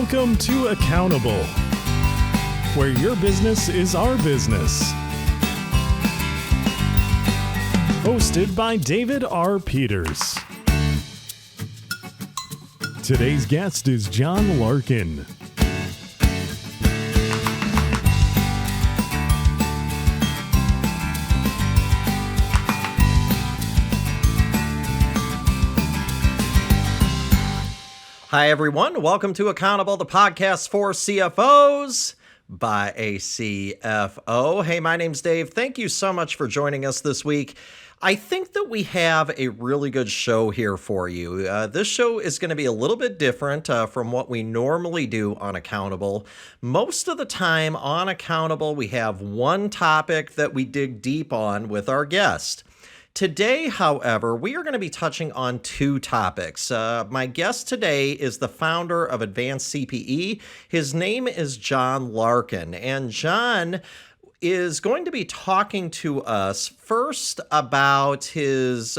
Welcome to Accountable, where your business is our business. Hosted by David R. Peters. Today's guest is John Larkin. Hi, everyone. Welcome to Accountable, the podcast for CFOs by a CFO. Hey, my name's Dave. Thank you so much for joining us this week. I think that we have a really good show here for you. This show is going to be a little bit different from what we normally do on Accountable. Most of the time on Accountable, we have one topic that we dig deep on with our guest. Today, however, we are going to be touching on two topics. My guest today is the founder of Advance CPE. His name is John Larkin, and John is going to be talking to us first about his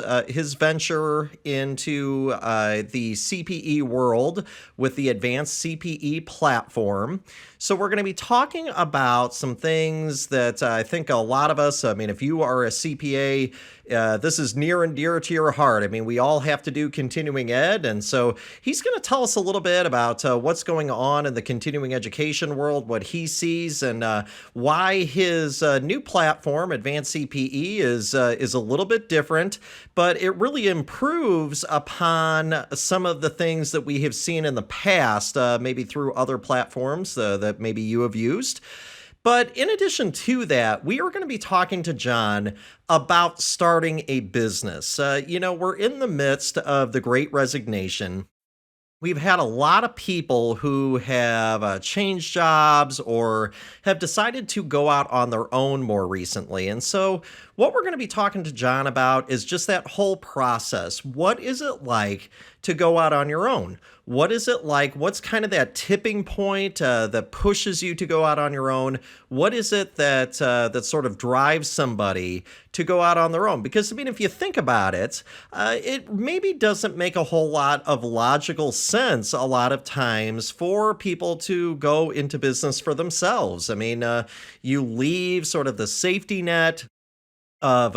venture into the CPE world with the Advance CPE platform. So we're going to be talking about some things that I think a lot of us, if you are a CPA, this is near and dear to your heart. We all have to do continuing ed. And so he's going to tell us a little bit about what's going on in the continuing education world, what he sees, and why his new platform, Advance CPE, is a little bit different, but it really improves upon some of the things that we have seen in the past, maybe through other platforms that maybe you have used. But in addition to that, we are going to be talking to John about starting a business. We're in the midst of the Great Resignation. We've had a lot of people who have changed jobs or have decided to go out on their own more recently. And so what we're going to be talking to John about is just that whole process. What is it like to go out on your own? What is it like? What's kind of that tipping point that pushes you to go out on your own? What is it that sort of drives somebody to go out on their own? Because, if you think about it, it maybe doesn't make a whole lot of logical sense a lot of times for people to go into business for themselves. You leave sort of the safety net of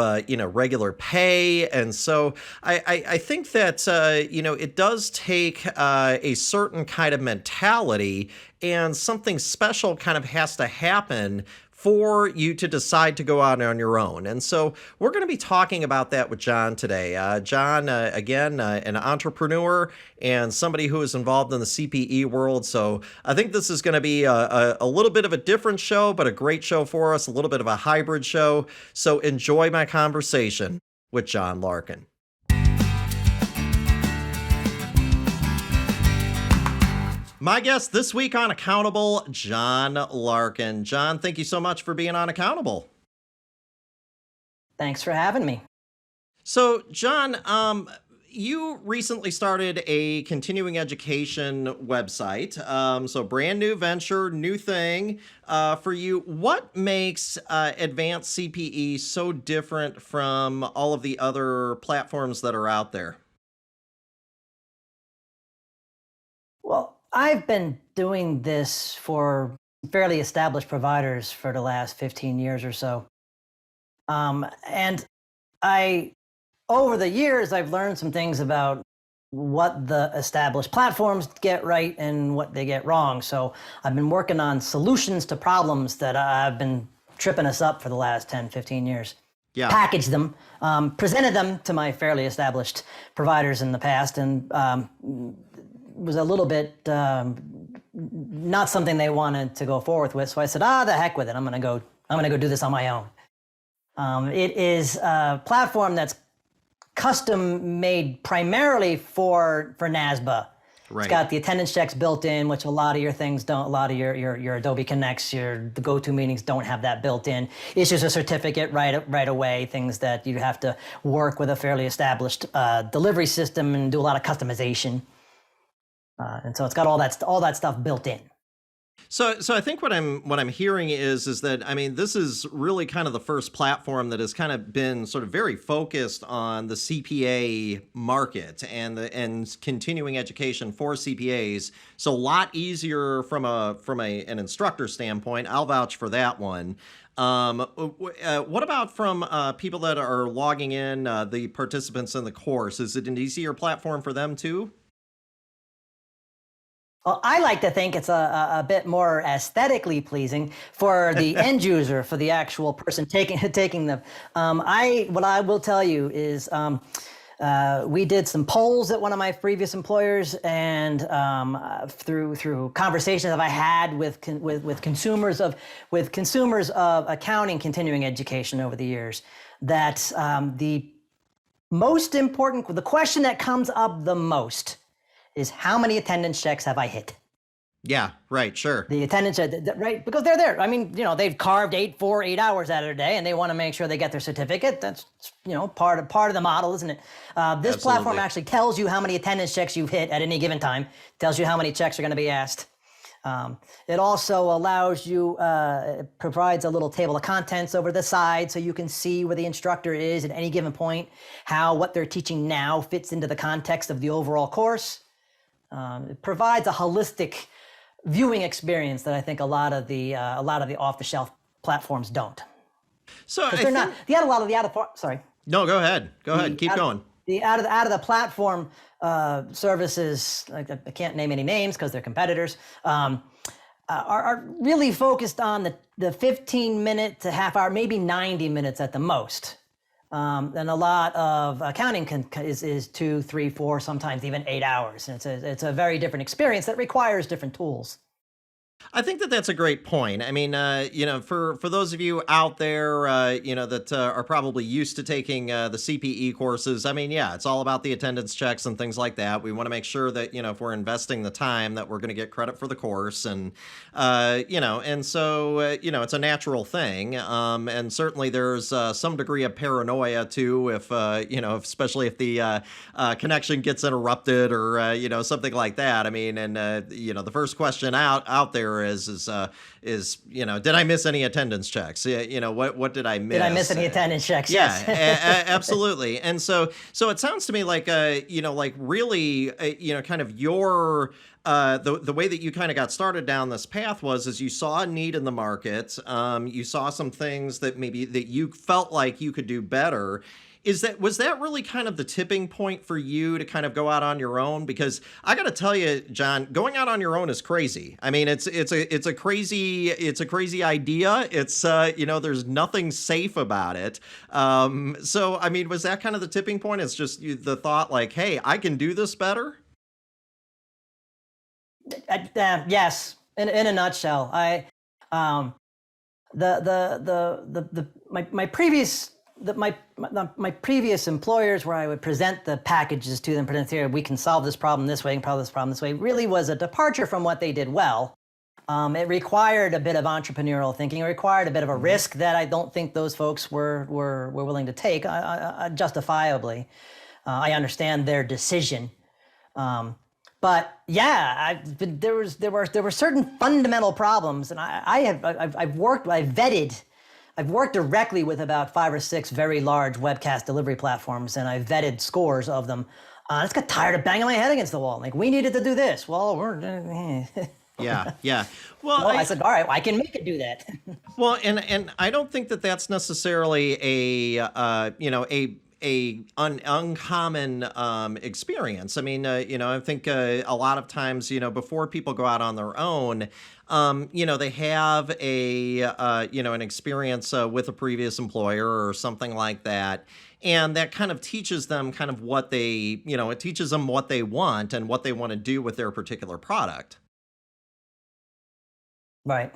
regular pay, and so I think that it does take a certain kind of mentality, and something special kind of has to happen for you to decide to go out on your own. And so we're going to be talking about that with John today. John, again, an entrepreneur and somebody who is involved in the CPE world. So I think this is going to be a little bit of a different show, but a great show for us, a little bit of a hybrid show. So enjoy my conversation with John Larkin. My guest this week on Accountable, John Larkin. John, thank you so much for being on Accountable. Thanks for having me. So, John, you recently started a continuing education website. So brand new venture, new thing for you. What makes Advance CPE so different from all of the other platforms that are out there? Well, I've been doing this for fairly established providers for the last 15 years or so. And over the years, I've learned some things about what the established platforms get right and what they get wrong. So I've been working on solutions to problems that I've been tripping us up for the last 10, 15 years. Yeah. Packaged them, presented them to my fairly established providers in the past, and was a little bit not something they wanted to go forward with. So I said, the heck with it. I'm gonna go do this on my own. It is a platform that's custom made primarily for NASBA. Right. It's got the attendance checks built in, which a lot of your things don't. A lot of your Adobe Connects, the go-to meetings don't have that built in. Issues a certificate right away. Things that you have to work with a fairly established delivery system and do a lot of customization. And so it's got all that stuff built in. So I think what I'm hearing is that I mean this is really kind of the first platform that has kind of been sort of very focused on the CPA market and continuing education for CPAs. So a lot easier from an instructor standpoint. I'll vouch for that one. What about from people that are logging in, the participants in the course? Is it an easier platform for them too? Well, I like to think it's a bit more aesthetically pleasing for the end user, for the actual person taking the. What I will tell you is we did some polls at one of my previous employers, and through conversations that I had with consumers of accounting continuing education over the years, that the most important, the question that comes up the most is how many attendance checks have I hit? Yeah, right, sure. The attendance, right? Because they're there. I mean, they've carved 8 hours out of their day, and they want to make sure they get their certificate. That's, part of the model, isn't it? This platform Absolutely. actually tells you how many attendance checks you've hit at any given time. Tells you how many checks are going to be asked. It also allows you, it provides a little table of contents over the side so you can see where the instructor is at any given point, how what they're teaching now fits into the context of the overall course. It provides a holistic viewing experience that I think a lot of the off-the-shelf platforms don't. So I Because they're not. think The out of the sorry. no, go ahead. Go ahead. Keep going. The out of the platform services, like, I can't name any names because they're competitors, are really focused on the 15-minute to half hour, maybe 90 minutes at the most. And a lot of accounting is 2, 3, 4, sometimes even 8 hours. And it's a very different experience that requires different tools. I think that that's a great point. I mean, for those of you out there, that are probably used to taking the CPE courses, I mean, yeah, it's all about the attendance checks and things like that. We want to make sure that, if we're investing the time that we're going to get credit for the course. And, and so, it's a natural thing. And certainly there's some degree of paranoia too, especially if the connection gets interrupted or, something like that. I mean, and, the first question out there is did I miss any attendance checks? What did I miss? Did I miss any attendance checks? Yeah, Yes. absolutely. And so it sounds to me like like really kind of your the way that you kind of got started down this path is you saw a need in the market, you saw some things that maybe that you felt like you could do better. Was that really kind of the tipping point for you to kind of go out on your own? Because I got to tell you, John, going out on your own is crazy. I mean, it's a crazy idea. It's there's nothing safe about it. So I mean, was that kind of the tipping point? It's just the thought like, hey, I can do this better. Yes. In a nutshell, my previous my previous employers, where I would present the packages to them, present here, we can solve this problem this way, and solve this problem this way, really was a departure from what they did well. It required a bit of entrepreneurial thinking. It required a bit of a risk that I don't think those folks were willing to take, justifiably. I understand their decision. But yeah, there were certain fundamental problems, and I've worked directly with about 5 or 6 very large webcast delivery platforms, and I've vetted scores of them. I just got tired of banging my head against the wall. Like, we needed to do this. Well, Yeah, yeah. Well, I said, all right, I can make it do that. Well, and I don't think that that's necessarily a uncommon experience. I mean, I think a lot of times, before people go out on their own, they have an experience with a previous employer or something like that. And that kind of teaches them kind of what it teaches them what they want and what they want to do with their particular product. Right.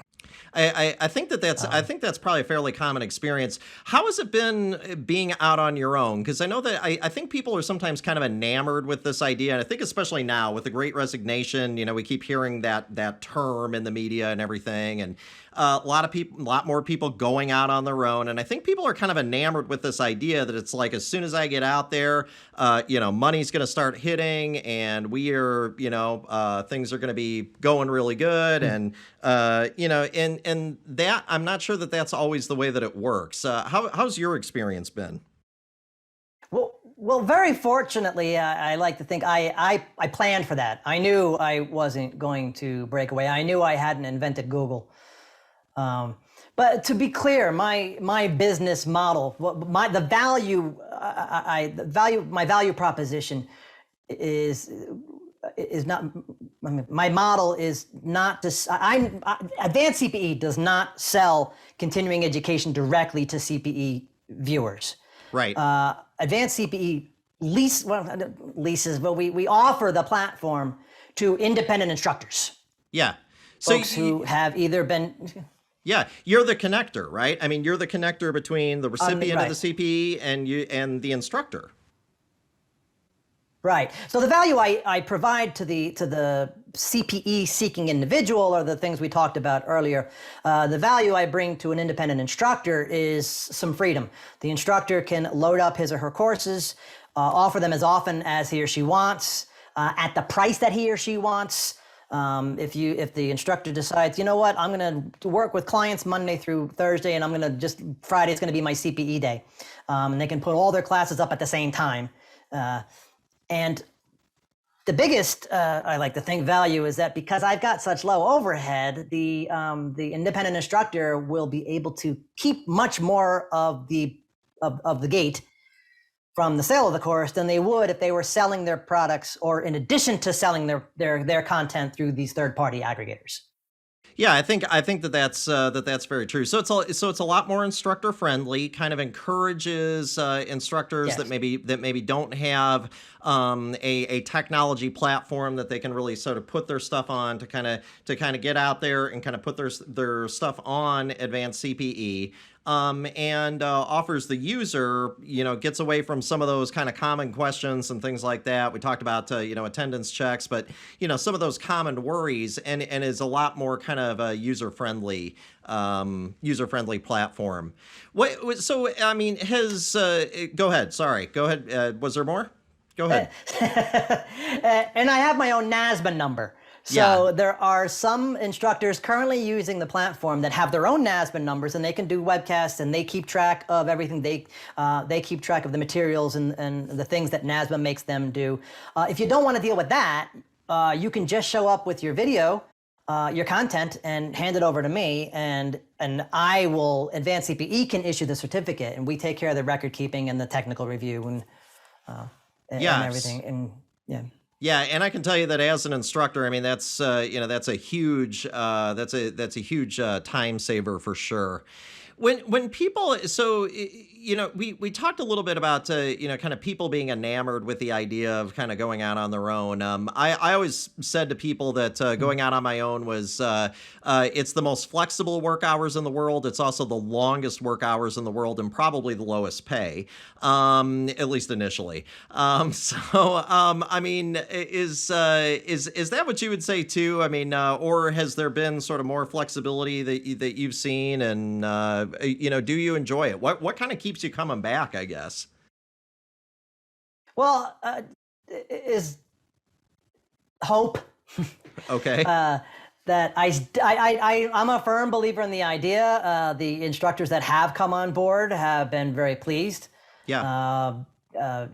I think that's probably a fairly common experience. How has it been being out on your own? Because I know that I think people are sometimes kind of enamored with this idea, and I think especially now with the Great Resignation, we keep hearing that term in the media and everything, and a lot more people going out on their own, and I think people are kind of enamored with this idea that it's like as soon as I get out there, money's going to start hitting, and things are going to be going really good, and and that I'm not sure that that's always the way that it works. How's your experience been? Well, very fortunately, I like to think I planned for that. I knew I wasn't going to break away. I knew I hadn't invented Google. But to be clear, my business model, my value proposition is not. I mean, my model is not to. Advance CPE does not sell continuing education directly to CPE viewers. Right. Advance CPE leases, but we offer the platform to independent instructors. Yeah. Folks who have either been. Yeah, you're the connector, right? I mean, you're the connector between the recipient right. of the CPE and the instructor. Right. So the value I provide to the CPE seeking individual are the things we talked about earlier. The value I bring to an independent instructor is some freedom. The instructor can load up his or her courses, offer them as often as he or she wants, at the price that he or she wants. If the instructor decides, you know what, I'm going to work with clients Monday through Thursday, and I'm going to Friday's going to be my CPE day, and they can put all their classes up at the same time. And the biggest, I like to think, value is that because I've got such low overhead, the independent instructor will be able to keep much more of the gate from the sale of the course than they would if they were selling their products or in addition to selling their content through these third-party aggregators. Yeah, I think that's very true. So it's a lot more instructor friendly. Kind of encourages instructors Yes. that maybe don't have a technology platform that they can really sort of put their stuff on to kind of get out there and kind of put their stuff on Advanced CPE. And offers the user, gets away from some of those kind of common questions and things like that. We talked about, attendance checks, but, some of those common worries and is a lot more kind of a user-friendly platform. So, I mean, go ahead. Sorry. Go ahead. Was there more? Go ahead. And I have my own NASBA number. So there are some instructors currently using the platform that have their own NASBA numbers, and they can do webcasts, and they keep track of everything. They keep track of the materials and the things that NASBA makes them do. If you don't want to deal with that, you can just show up with your video, your content, and hand it over to me, and Advance CPE can issue the certificate, and we take care of the record keeping and the technical review and everything. And yeah. Yeah, and I can tell you that as an instructor, I mean that's a huge time saver for sure. When people, so we talked a little bit about kind of people being enamored with the idea of kind of going out on their own. I always said to people that going out on my own was it's the most flexible work hours in the world. It's also the longest work hours in the world and probably the lowest pay, at least initially. I mean, is that what you would say too? I mean, or has there been sort of more flexibility that you've seen, and do you enjoy it? What kind of keeps you coming back, I guess? Well, is hope. Okay. That I'm a firm believer in the idea. The instructors that have come on board have been very pleased. Yeah.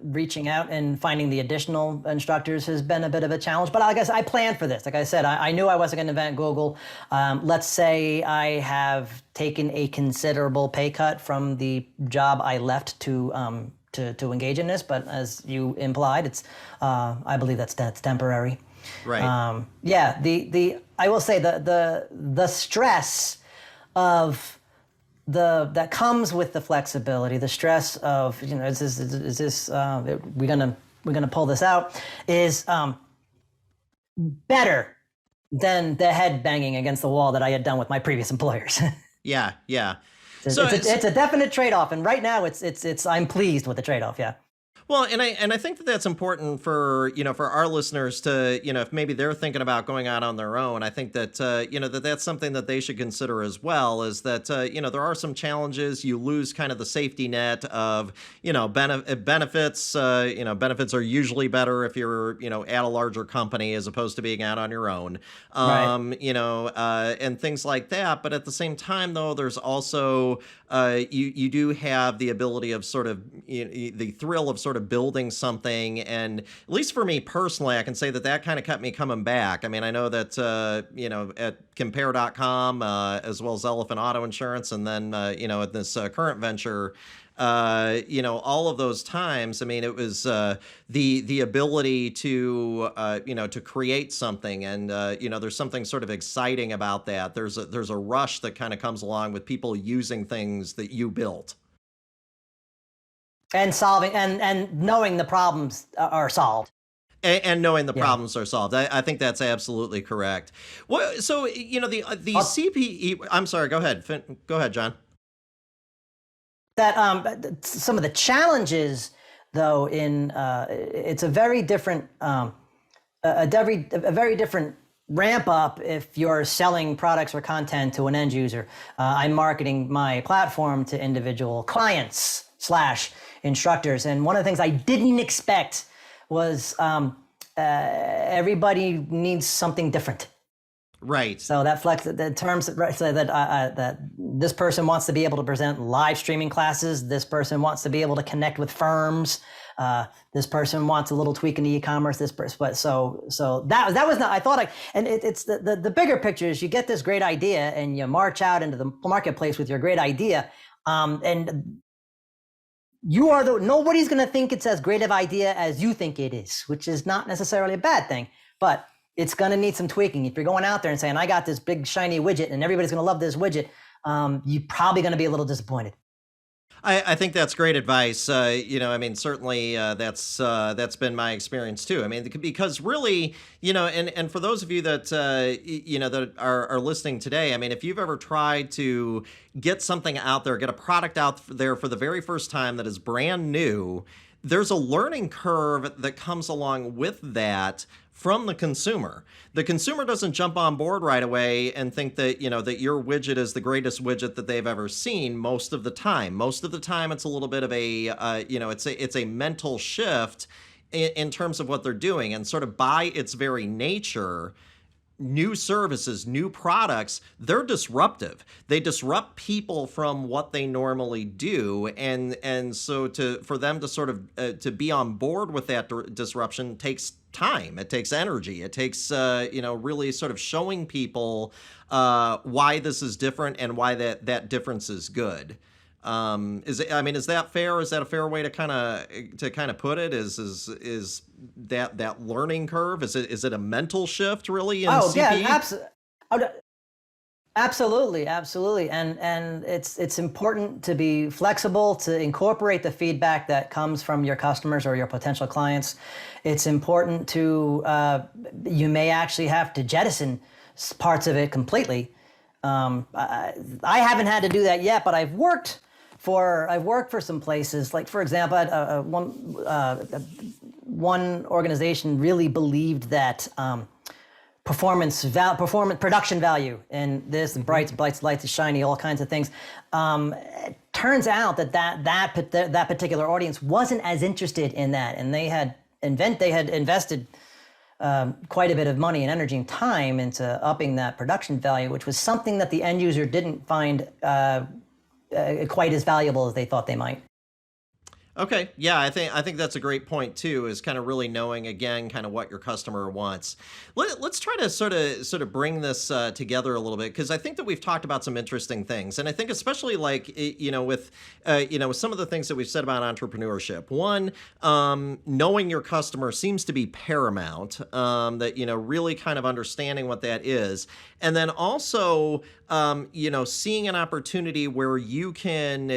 Reaching out and finding the additional instructors has been a bit of a challenge, but I guess I planned for this. Like I said, I knew I wasn't going to invent Google. Let's say I have taken a considerable pay cut from the job I left to engage in this, but as you implied, it's I believe that's temporary. Right. I will say the stress of that comes with the flexibility, the stress of we're gonna pull this out is better than the head banging against the wall that I had done with my previous employers. Yeah, yeah. So it's a definite trade-off, and right now it's I'm pleased with the trade-off. Yeah. Well, and I think that that's important for, for our listeners to, if maybe they're thinking about going out on their own. I think that that's something that they should consider as well. Is that there are some challenges. You lose kind of the safety net of benefits. Benefits are usually better if you're at a larger company as opposed to being out on your own. Right. And things like that. But at the same time, though, there's also you do have the ability of sort of the thrill of sort of building something. And at least for me personally, I can say that kind of kept me coming back. I mean, I know that, at compare.com, as well as Elephant Auto Insurance, and then, at this current venture, all of those times, I mean, it was the ability to to create something, and there's something sort of exciting about that. There's a rush that kind of comes along with people using things that you built. And solving and knowing the problems are solved. And knowing the problems are solved. I think that's absolutely correct. Well, so the CPE. I'm sorry. Go ahead. Go ahead, John. That some of the challenges, though, in it's a very different a very different ramp up if you're selling products or content to an end user. I'm marketing my platform to individual clients / instructors, and one of the things I didn't expect was everybody needs something different. Right. So that the terms so that this person wants to be able to present live streaming classes. This person wants to be able to connect with firms. This person wants a little tweak in the e-commerce. This person, but so that was not. I thought and it's the bigger picture is you get this great idea and you march out into the marketplace with your great idea, and nobody's going to think it's as great of idea as you think it is, which is not necessarily a bad thing, but it's going to need some tweaking. If you're going out there and saying, I got this big shiny widget and everybody's going to love this widget, you're probably going to be a little disappointed. I think that's great advice. I mean, certainly that's been my experience too. I mean, because really, and for those of you that that are listening today, I mean, if you've ever tried to get something out there, get a product out there for the very first time that is brand new, there's a learning curve that comes along with that from the consumer. The consumer doesn't jump on board right away and think that, that your widget is the greatest widget that they've ever seen most of the time. Most of the time, it's a little bit of a, it's a mental shift in terms of what they're doing. And sort of by its very nature, new services, new products, they're disruptive. They disrupt people from what they normally do. And so for them to sort of to be on board with that disruption takes time. It takes energy. It takes, really sort of showing people why this is different and why that difference is good. Is that fair? Is that a fair way to kind of put it? Is that learning curve? Is it a mental shift really in CPE? Yeah, absolutely, and it's important to be flexible, to incorporate the feedback that comes from your customers or your potential clients. It's important to you may actually have to jettison parts of it completely. I haven't had to do that yet, but I've worked for some places. Like, for example, one organization really believed that production value and this and brights, lights, is shiny, all kinds of things. It turns out that particular audience wasn't as interested in that, and they had invested quite a bit of money and energy and time into upping that production value, which was something that the end user didn't find quite as valuable as they thought they might. Okay. Yeah, I think that's a great point too, is kind of really knowing again kind of what your customer wants. Let's try to sort of bring this together a little bit, because I think that we've talked about some interesting things, and I think especially like with some of the things that we've said about entrepreneurship. One, knowing your customer seems to be paramount. That really kind of understanding what that is, and then also seeing an opportunity where you can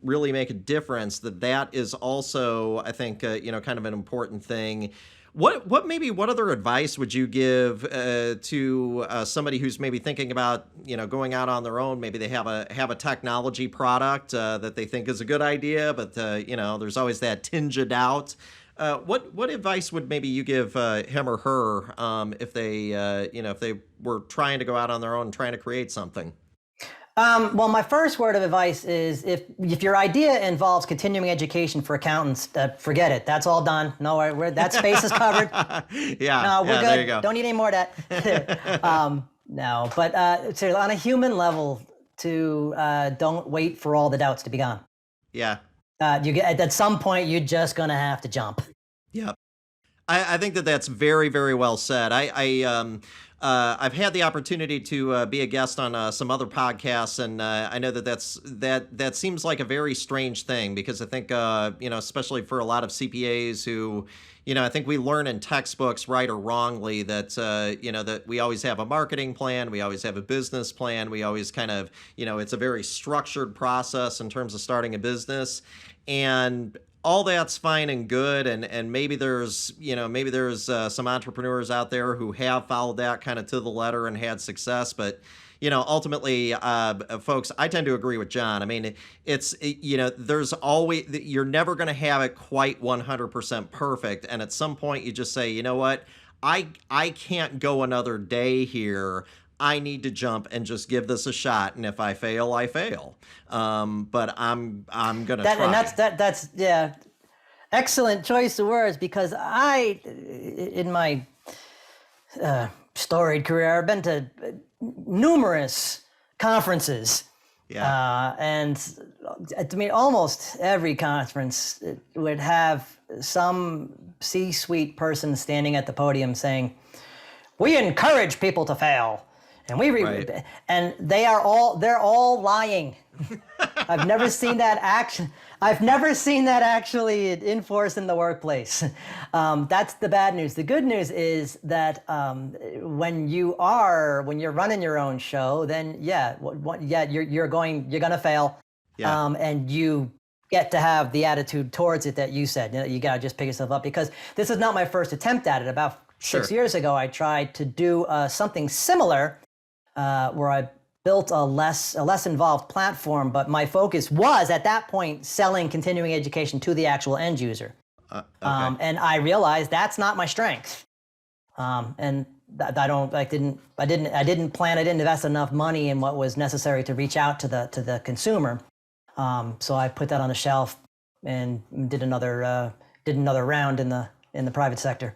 really make a difference. That is also, I think, kind of an important thing. What other advice would you give to somebody who's maybe thinking about going out on their own? Maybe they have a technology product that they think is a good idea, but there's always that tinge of doubt. What advice would maybe you give him or her if they were trying to go out on their own, trying to create something? Well, my first word of advice is if your idea involves continuing education for accountants, forget it. That's all done. No, that space is covered. Yeah. No, we're good. There you go. Don't need any more of that. No, but so on a human level, don't wait for all the doubts to be gone. Yeah. You get at some point, you're just gonna have to jump. Yep. I think that's very, very well said. I've had the opportunity to be a guest on some other podcasts, and I know that seems like a very strange thing because I think especially for a lot of CPAs who I think we learn in textbooks, right or wrongly, that that we always have a marketing plan, we always have a business plan, we always kind of it's a very structured process in terms of starting a business, and all that's fine and good, and maybe there's some entrepreneurs out there who have followed that kind of to the letter and had success, but ultimately, folks, I tend to agree with John. I mean, there's always, you're never going to have it quite 100% perfect, and at some point you just say, you know what, I can't go another day here. I need to jump and just give this a shot, and if I fail, I fail. But I'm gonna try. And that's excellent choice of words, because in my storied career, I've been to numerous conferences. Yeah. And I mean, almost every conference would have some C-suite person standing at the podium saying, "We encourage people to fail." And Right. and they're all lying. I've never seen that actually enforced in the workplace. That's the bad news. The good news is that when you're running your own show, then you're gonna fail. Yeah. And you get to have the attitude towards it that you said. You gotta just pick yourself up, because this is not my first attempt at it. About 6 years ago, I tried to do something similar. Where I built a less involved platform, but my focus was at that point selling continuing education to the actual end user. Okay. And I realized that's not my strength. And I didn't invest enough money in what was necessary to reach out to the consumer. So I put that on the shelf and did another round in the private sector.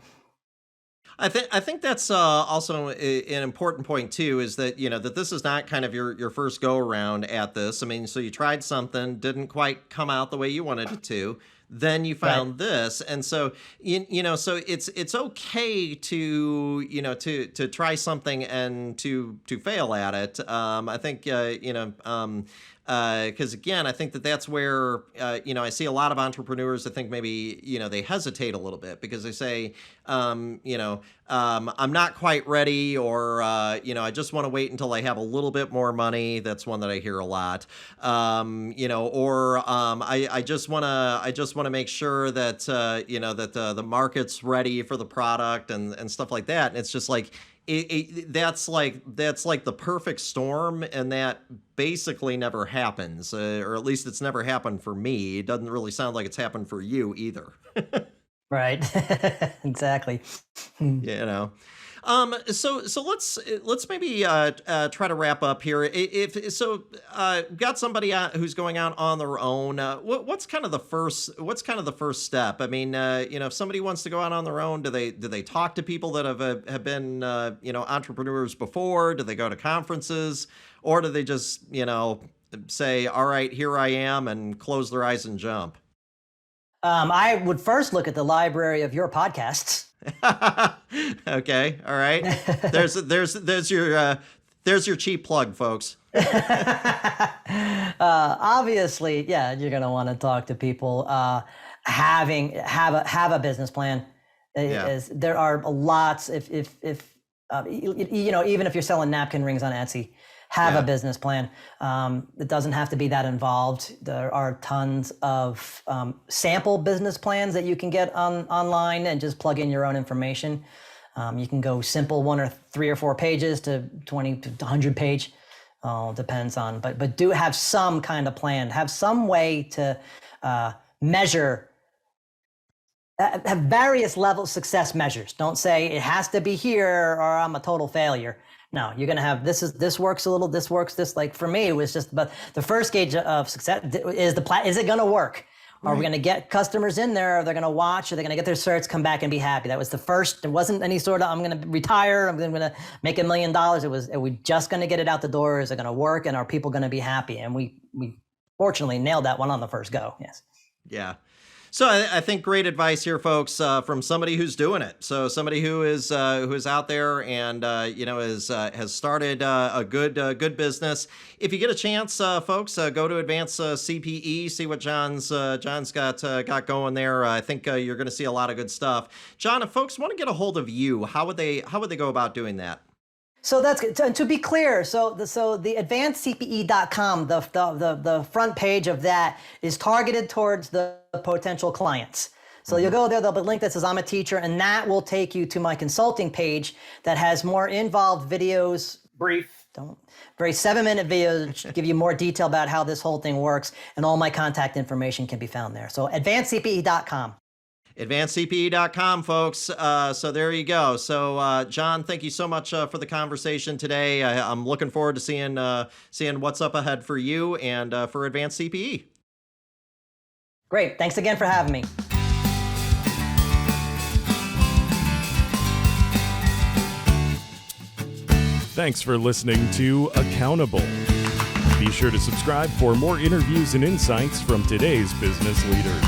I think that's also an important point too, is that that this is not kind of your first go around at this. I mean, so you tried something, didn't quite come out the way you wanted it to, then you found this, and so so it's okay to to try something and to fail at it. I think because again, I think that's where I see a lot of entrepreneurs. I think maybe they hesitate a little bit because they say I'm not quite ready, or I just want to wait until I have a little bit more money. That's one that I hear a lot. Or I just want to make sure that that the market's ready for the product and stuff like that. And it's just like that's like the perfect storm, and that basically never happens, or at least it's never happened for me. It doesn't really sound like it's happened for you either. Right. Exactly. So let's maybe try to wrap up here. Got somebody who's going out on their own. What's kind of the first step? I mean, if somebody wants to go out on their own, do they talk to people that have been entrepreneurs before? Do they go to conferences, or do they just say, all right, here I am, and close their eyes and jump? I would first look at the library of your podcasts. Okay, all right. There's your cheap plug, folks. Obviously, yeah, you're gonna want to talk to people. Have a business plan. There are lots. If even if you're selling napkin rings on Etsy, have a business plan. It doesn't have to be that involved. There are tons of sample business plans that you can get online and just plug in your own information. You can go simple 1 or 3 or 4 pages to 20 to 100 page. Depends on, but do have some kind of plan. Have some way to measure. Have various level success measures. Don't say it has to be here or I'm a total failure. No, you're going to have this works a little, this works, this. Like for me, it was just about the first gauge of success is is it going to work? Right. Are we going to get customers in there? Are they going to watch? Are they going to get their certs, come back and be happy? That was the first. There wasn't any sort of I'm going to retire. I'm going to make $1 million. It was, are we just going to get it out the door? Is it going to work? And are people going to be happy? And we fortunately nailed that one on the first go. Yes. Yeah. So I think great advice here, folks, from somebody who's doing it. So somebody who is out there and has started a good business. If you get a chance, folks, go to Advance CPE, see what John's got going there. I think you're going to see a lot of good stuff. John, if folks want to get a hold of you, how would they go about doing that? So that's good. To be clear, so the advancedcpe.com, the front page of that is targeted towards the potential clients. So you'll go there, there'll be a link that says I'm a teacher, and that will take you to my consulting page that has more involved videos, very 7-minute videos, give you more detail about how this whole thing works, and all my contact information can be found there. So advancedcpe.com. AdvanceCPE.com, folks. So there you go. So, John, thank you so much for the conversation today. I'm looking forward to seeing what's up ahead for you and for Advance CPE. Great. Thanks again for having me. Thanks for listening to Accountable. Be sure to subscribe for more interviews and insights from today's business leaders.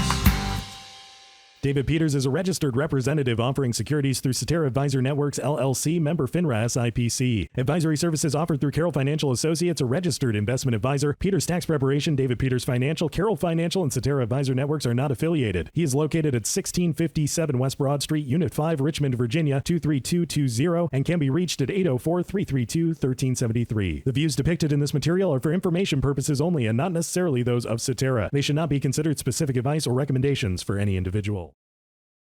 David Peters is a registered representative offering securities through Cetera Advisor Networks, LLC, member FINRA SIPC. Advisory services offered through Carroll Financial Associates, a registered investment advisor. Peters Tax Preparation, David Peters Financial, Carroll Financial, and Cetera Advisor Networks are not affiliated. He is located at 1657 West Broad Street, Unit 5, Richmond, Virginia, 23220, and can be reached at 804-332-1373. The views depicted in this material are for information purposes only and not necessarily those of Cetera. They should not be considered specific advice or recommendations for any individual.